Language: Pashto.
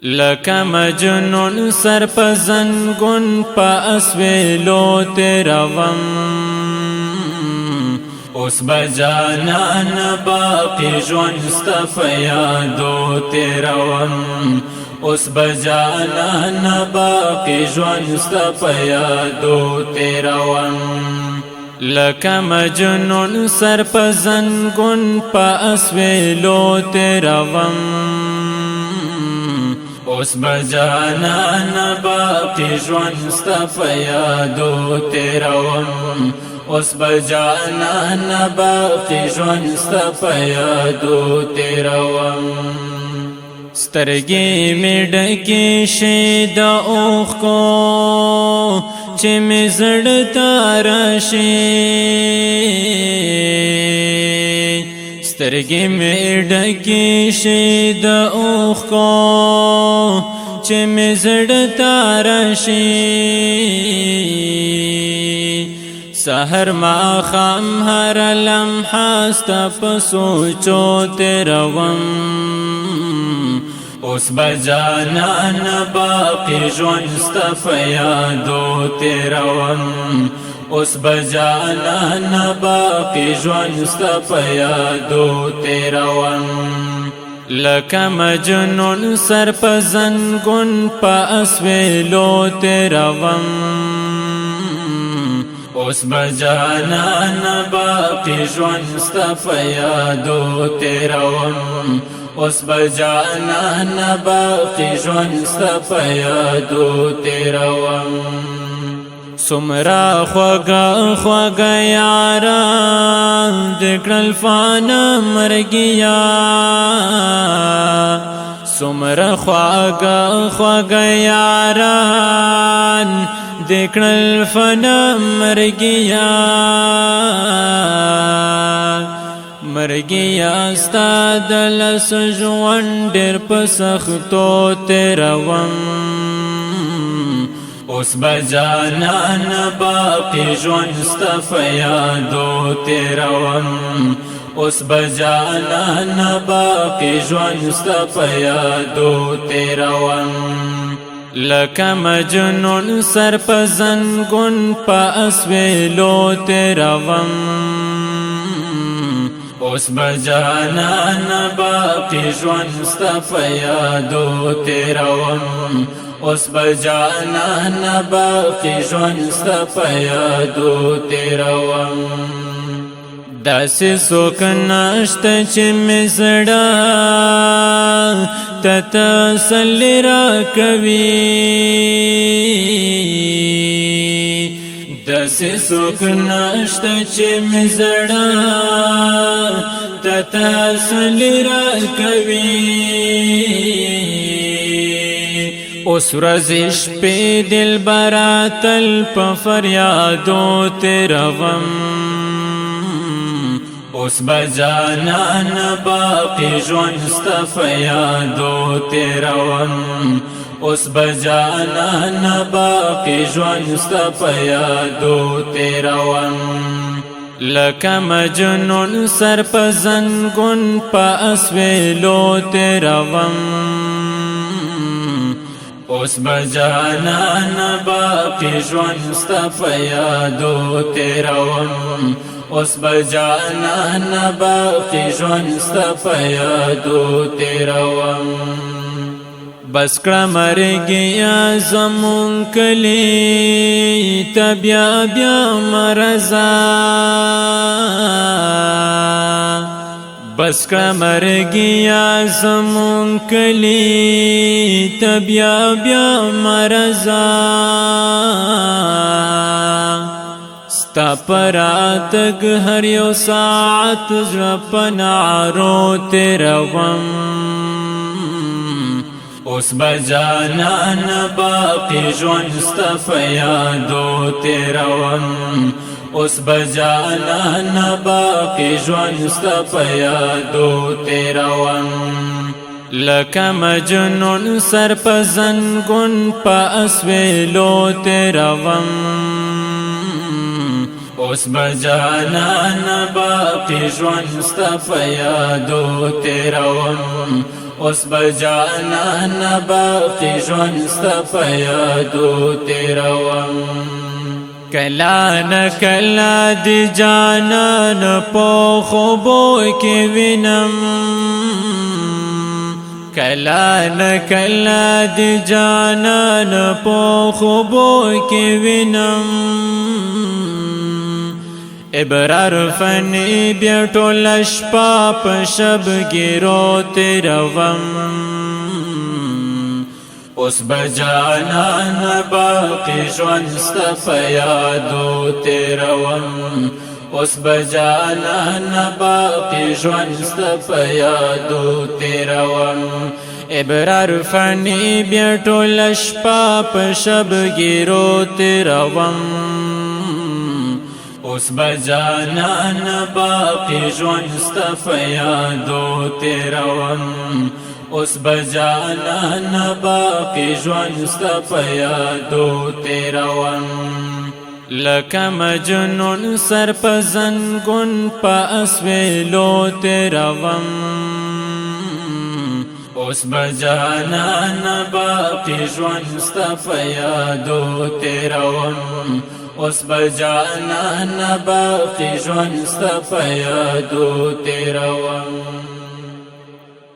لکه مجنون سر په زنګون په اسویلو تیروم اوس به جانان باقی ژوند ستا په یادو تیروم اوس به جانان باقی ژوند ستا په یادو تیروم لکه مجنون سر په زنګون په اسویلو تیروم اوس به جانان باقی ژوند ستا په یادو تیروم اوس به جانان باقی ژوند ستا په یادو تیروم سترګې مې ډکې شي د اوښکو چې مې زړه ته راشي سترګې مې ډکې شي د اوښکو چې مې زړه ته راشي سحر ماښام هره لمحه ستا په سوچو تیروم اوس به جانان باقی ژوند ستا په یادو تیروم اوس به جانان باقی ژوند ستا په یادو تیروم لکه مجنون سر په زنګون په اسویلو تیروم اوس به جانان باقی ژوند ستا په یادو تیروم اوس به جانان باقی ژوند ستا په یادو تیروم څومره خوږه خوږه یاره د کړل فانه مرګیا څومره خوږه خوږه یاران د کړل فانه مرګیا مرګیا ستا د لس ژوند ډېر په سختو تیروم اوس به جانان باقی ژوند ستا په یادو تیروم اوس به جانان باقی ژوند ستا په یادو تیروم لکه مجنون سر په زنګون په اسویلو تیروم اوس به جانان باقی ژوند ستا په یادو تیروم اوس به جانان باقی ژوند ستا په یادو تیروم داسې څوک نشته چې مې زړه ته تسلي راکوي داسې څوک نشته چې مې زړه ته تسلي راکوي اوس ورځې شپې دلبره تل په فریادو تیروم اوس به جانان باقی ژوند ستا په یادو تیروم اوس به جانان باقی ژوند ستا په یادو تیروم لکه مجنون سر په زنګون په اسویلو تیروم اوس به جانان باقی ژوند ستا په یادو تیروم اوس به جانان باقی ژوند ستا په یادو تیروم بس کړه مرګیا زمون کلی ته بیا بیا مرزا بس کړه مرګیا زمون کلی ته بیا بیا مرزا ستا پراتګ هر یو ساعت زړه په نعرو تیروم اوس به جانان باقی ژوند ستا په یادو تیروم اوس به جانان باقی ژوند ستا په یادو تیروم لکه مجنون سر په زنګون په اسویلو تیروم اوس به جانان باقی ژوند ستا په یادو تیروم اوس بجانا باقی ژوند ستا په یادو تیروم کلا نه کلا دی جانان په خوبو کې وینم کلا نه کلا دی جانان په خوبو کې وینم ابرار فنی بیا ټول شپه په شب ګیرو تیروم اوس بجانا باقی ژوند ستا په یادو تیروم اوس بجانا باقی ژوند ستا په یادو تیروم ابرار فنی بیا ټول شپه په شب ګیرو تیروم اوس بجانا باقی ژوند ستا په یادو تیروم اوس بجانا باقی ژوند ستا په یادو تیروم لکه مجنون سر په زنګون په اسویلو تیروم اوس بجانا باقی ژوند ستا په یادو تیروم اوس بجانا باقی ژوند ستا په یادو تیروم